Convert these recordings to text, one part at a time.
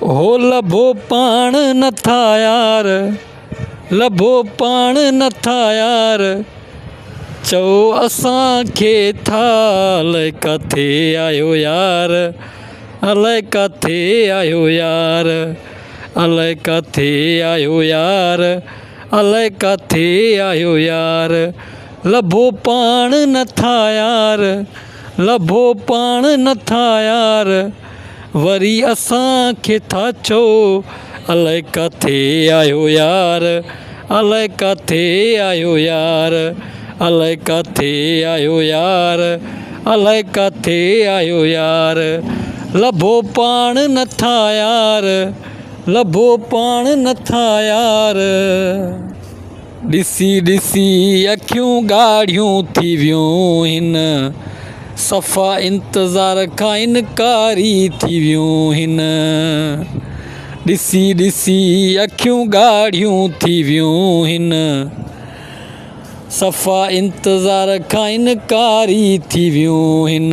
हो लभो पाण नथा यार, लभो पाण नथा यार, चओ असांखे था अलाए किथे आयो यार, अलाए किथे आयो यार, अलाए किथे आयो यार, अलाए किथे आयो यार, लभो पाण नथा यार, लभो पाण नथा यार, वरी असांखे था चओ अलाए किथे आयो यार, अलाए किथे आयो यार, अलाए किथे आयो यार, अलाए किथे आयो यार, लभो पाण नथा यार, लभो पाण नथा यार। ॾिसी ॾिसी अखियूं ॻाढ़ियूं थी वियूं हिन, सफ़ा इंतज़ार खां इनकारी थी वियूं हिन। ॾिसी ॾिसी अखियूं ॻाढ़ियूं थी वियूं हिन, सफ़ा इंतज़ार खां इनकारी थी वियूं हिन।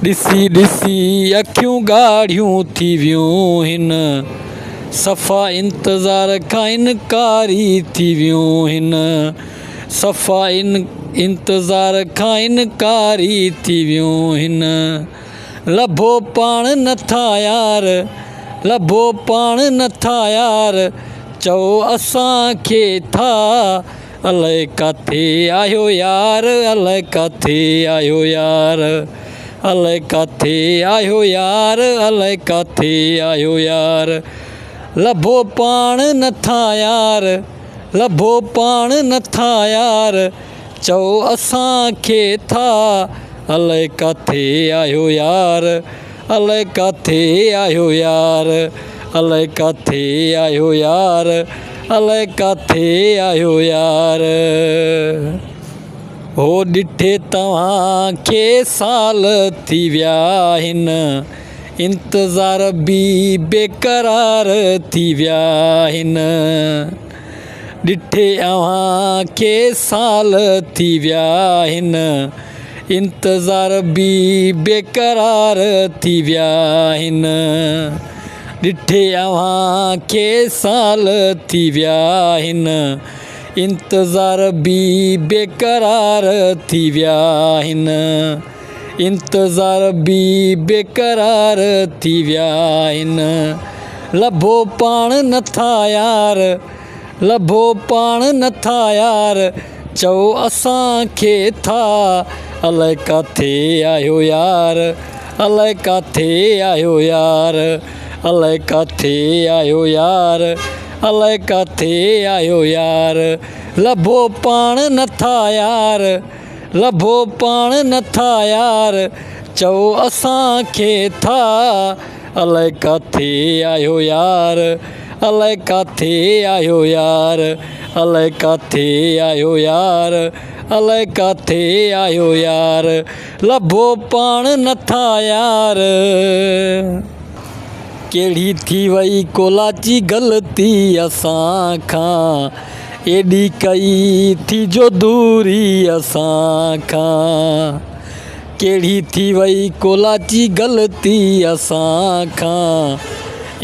ॾिसी ॾिसी अखियूं ॻाढ़ियूं थी वियूं हिन, सफ़ा इंतज़ार खां इनकारी थी वियूं हिन, सफ़ा इंतज़ार खां इनकारी थी वियूं हिन। लभो पाण नथा यार, लभो पाण नथा यार, चओ असांखे था अलाए किथे आयो यार, अलाए किथे आयो यार, अलाए किथे आयो यार, अलाए किथे आयो यार, लभो पाण नथा यार, लभो पाण नथा यार, चओ असांखे था अलाए किथे आयो यार, अलाए किथे आयो यार, अलाए किथे आयो यार, अलाए किथे आयो यार। हो ॾिठे तव्हांखे साल थी विया आहिनि, इंतज़ार बि बेक़रार थी विया आहिनि। ॾिठे अव्हांखे साल थी विया आहिनि, इंतज़ार बि बेक़रार थी विया आहिनि। ॾिठे अव्हांखे साल थी विया आहिनि, इंतज़ार बि बेक़रार थी विया आहिनि, इंतज़ार बि बेक़रार थी विया आहिनि। लभो पाण नथा यार, लभो पाण नथा यार, चओ असांखे था अलाए किथे आयो यार, अलाए किथे आयो यार, अलाए किथे आयो यार, अलाए किथे आयो यार, लभो पाण नथा यार, लभो पाण नथा यार, चओ असांखे था अलाए किथे आयो यार, अलाए किथे आयो यार, अलाए किथे आयो यार, अलाए किथे आयो यार, लभो पाण नथा यार। कहिड़ी थी वई कोलाची ग़लती असां खां, एॾी कई थी जो दूरी असां खां। कहिड़ी थी वई कोलाची ग़लती असां खां,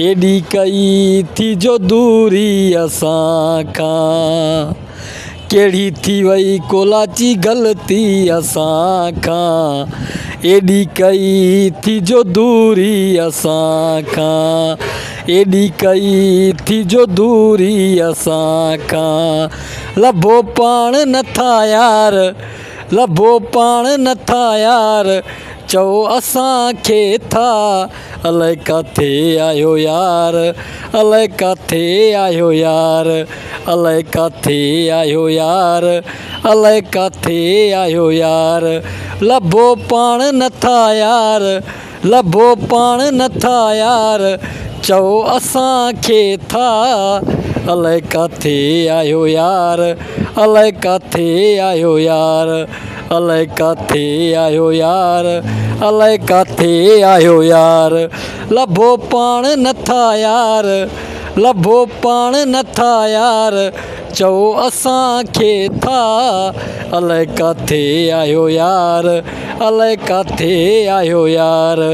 एॾी कई थी जो दूरी असां खां। कहिड़ी थी वई कोलाची ग़लती असां खां, एॾी कई थी जो दूरी असां खां, एॾी कई थी जो दूरी असां खां। लभो पाण नथा यार, लभो पाण नथा यार, चओ असांखे था अलाए किथे आयो यार, अलाए किथे आयो यार, अलाए किथे आयो यार, अलाए किथे आयो यार, लभो पाण नथा यार, लभो पाण नथा यार, चओ असांखे था अलाए किथे आयो यार, अलाए किथे आयो यार, अलाए किथे आयो यार, अलाए किथे आयो यार, लभो पाण नथा यार, लभो पाण नथा यार, चओ असांखे था अलाए किथे आयो यार, अलाए किथे आयो यार।